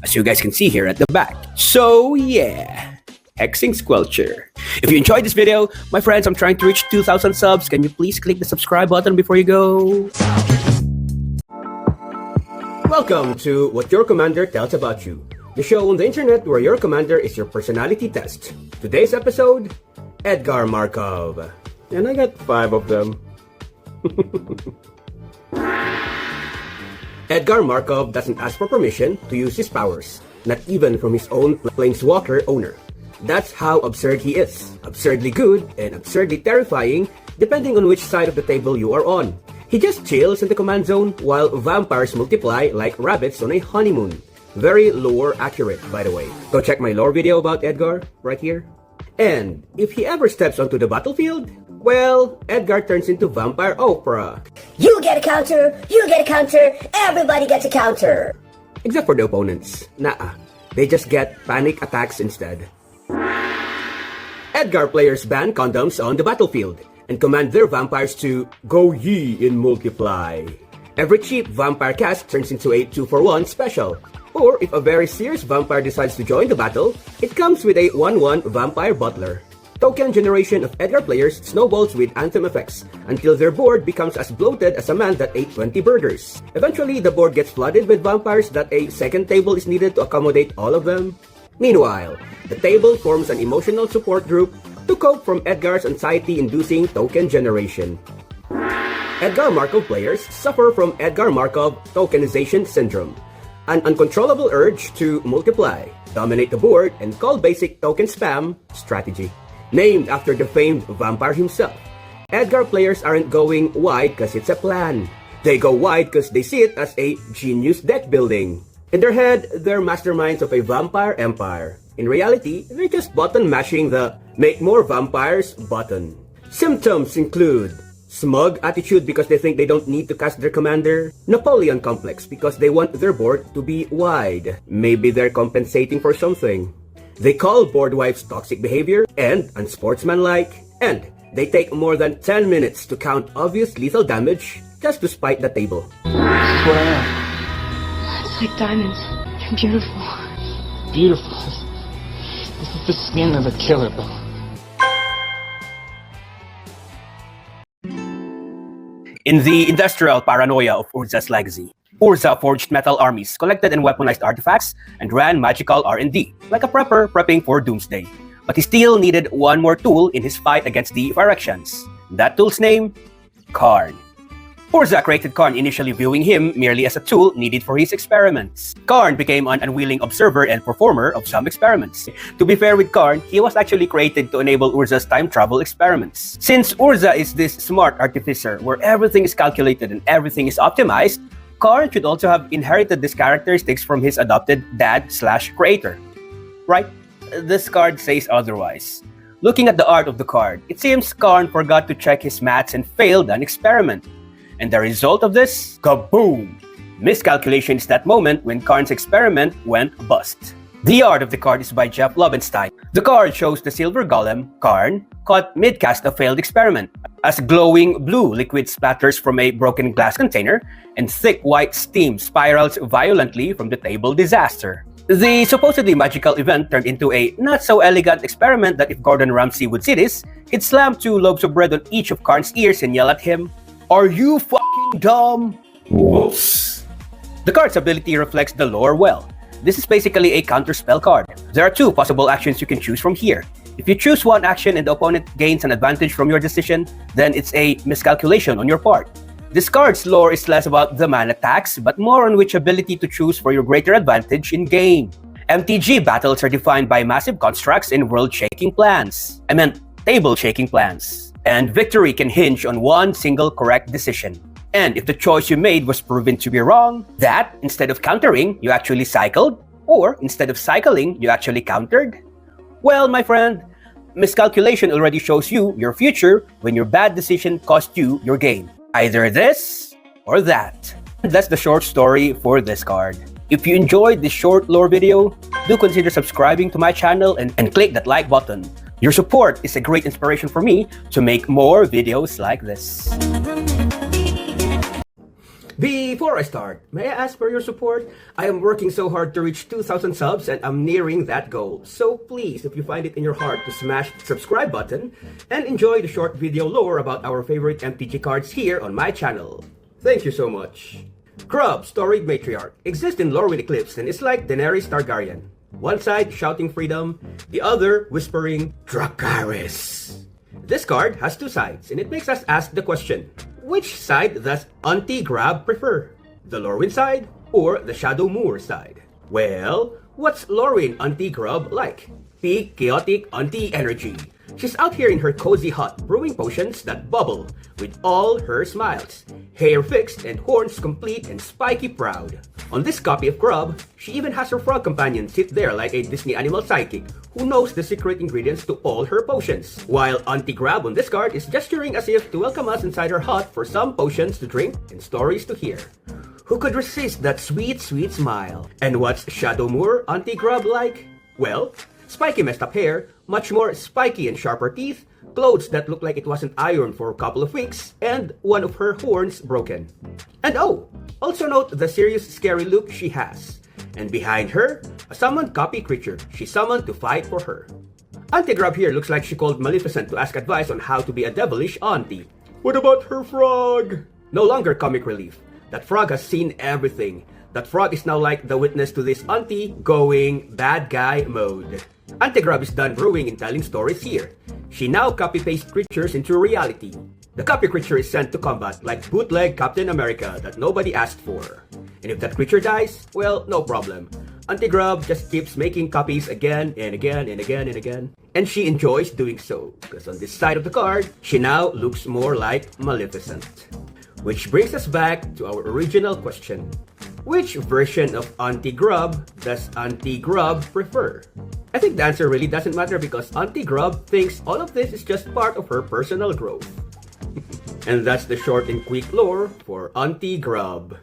as you guys can see here at the back. So yeah, Hexing Squelcher. If you enjoyed this video, my friends, I'm trying to reach 2,000 subs. Can you please click the subscribe button before you go? Welcome to What Your Commander Tells About You, the show on the internet where your commander is your personality test. Today's episode, Edgar Markov. And I got 5 of them. Edgar Markov doesn't ask for permission to use his powers, not even from his own planeswalker owner. That's how absurd he is. Absurdly good and absurdly terrifying, depending on which side of the table you are on. He just chills in the command zone while vampires multiply like rabbits on a honeymoon. Very lore accurate, by the way. Go check my lore video about Edgar, right here. And if he ever steps onto the battlefield, well, Edgar turns into Vampire Oprah. You get a counter, you get a counter, everybody gets a counter. Except for the opponents. Nah, they just get panic attacks instead. Edgar players ban condoms on the battlefield and command their vampires to go ye in multiply. Every cheap vampire cast turns into a 2-for-1 special. Or if a very serious vampire decides to join the battle, it comes with a 1-1 Vampire Butler. Token generation of Edgar players snowballs with Anthem effects until their board becomes as bloated as a man that ate 20 burgers. Eventually, the board gets flooded with vampires that a second table is needed to accommodate all of them. Meanwhile, the table forms an emotional support group to cope from Edgar's anxiety-inducing token generation. Edgar Markov players suffer from Edgar Markov tokenization syndrome, an uncontrollable urge to multiply, dominate the board, and call basic token spam strategy. Named after the famed vampire himself, Edgar players aren't going wide because it's a plan. They go wide because they see it as a genius deck building. In their head, they're masterminds of a vampire empire. In reality, they're just button mashing the make more vampires button. Symptoms include smug attitude because they think they don't need to cast their commander, Napoleon complex because they want their board to be wide. Maybe they're compensating for something. They call board wipes toxic behavior and unsportsmanlike, and they take more than 10 minutes to count obvious lethal damage just to spite the table. It's like diamonds. They're beautiful. Beautiful. This is the skin of a killer, bro. In the industrial paranoia of Urza's legacy, Urza forged metal armies, collected and weaponized artifacts, and ran magical R&D, like a prepper prepping for doomsday. But he still needed one more tool in his fight against the Phyrexians. That tool's name? Karn. Urza created Karn, initially viewing him merely as a tool needed for his experiments. Karn became an unwilling observer and performer of some experiments. To be fair with Karn, he was actually created to enable Urza's time travel experiments. Since Urza is this smart artificer where everything is calculated and everything is optimized, Karn should also have inherited these characteristics from his adopted dad/creator. Right? This card says otherwise. Looking at the art of the card, it seems Karn forgot to check his maths and failed an experiment. And the result of this? Kaboom! Miscalculation is that moment when Karn's experiment went bust. The art of the card is by Jeff Lobenstein. The card shows the silver golem, Karn, caught mid-cast a failed experiment, as glowing blue liquid splatters from a broken glass container, and thick white steam spirals violently from the table disaster. The supposedly magical event turned into a not-so-elegant experiment that if Gordon Ramsay would see this, he'd slam 2 loaves of bread on each of Karn's ears and yell at him, "Are you fucking dumb?" Whoops. The card's ability reflects the lore well. This is basically a counterspell card. There are 2 possible actions you can choose from here. If you choose one action and the opponent gains an advantage from your decision, then it's a miscalculation on your part. This card's lore is less about the mana tax, but more on which ability to choose for your greater advantage in game. MTG battles are defined by massive constructs and world-shaking plans. I meant table-shaking plans. And victory can hinge on one single correct decision. And if the choice you made was proven to be wrong, that, instead of countering, you actually cycled, or instead of cycling, you actually countered? Well, my friend, miscalculation already shows you your future when your bad decision cost you your game. Either this or that. And that's the short story for this card. If you enjoyed this short lore video, do consider subscribing to my channel and click that like button. Your support is a great inspiration for me to make more videos like this. Before I start, may I ask for your support? I am working so hard to reach 2,000 subs and I'm nearing that goal. So please, if you find it in your heart to smash the subscribe button and enjoy the short video lore about our favorite MTG cards here on my channel. Thank you so much. Grub, Storied Matriarch, exists in Lorwyn Eclipse and is like Daenerys Targaryen. One side shouting freedom, the other whispering Dracarys. This card has 2 sides and it makes us ask the question, which side does Auntie Grab prefer? The Lorwyn side or the Shadow Moor side? Well, what's Lorwyn Auntie Grub like? Peak chaotic Auntie energy. She's out here in her cozy hut brewing potions that bubble with all her smiles. Hair fixed and horns complete and spiky proud. On this copy of Grub, she even has her frog companion sit there like a Disney animal sidekick who knows the secret ingredients to all her potions. While Auntie Grab on this card is gesturing as if to welcome us inside her hut for some potions to drink and stories to hear. Who could resist that sweet, sweet smile? And what's Shadow Moor Auntie Grub like? Well, spiky messed up hair, much more spiky and sharper teeth, clothes that look like it wasn't ironed for a couple of weeks, and one of her horns broken. And oh, also note the serious scary look she has. And behind her, a summoned copy creature she summoned to fight for her. Auntie Grub here looks like she called Maleficent to ask advice on how to be a devilish auntie. What about her frog? No longer comic relief. That frog has seen everything. That frog is now like the witness to this auntie going bad guy mode. Auntie Grub is done brewing and telling stories here. She now copy-pastes creatures into reality. The copy creature is sent to combat like bootleg Captain America that nobody asked for. And if that creature dies, well, no problem. Auntie Grub just keeps making copies again and again and again and again. And she enjoys doing so, because on this side of the card, she now looks more like Maleficent. Which brings us back to our original question. Which version of Auntie Grub does Auntie Grub prefer? I think the answer really doesn't matter because Auntie Grub thinks all of this is just part of her personal growth. And that's the short and quick lore for Auntie Grub.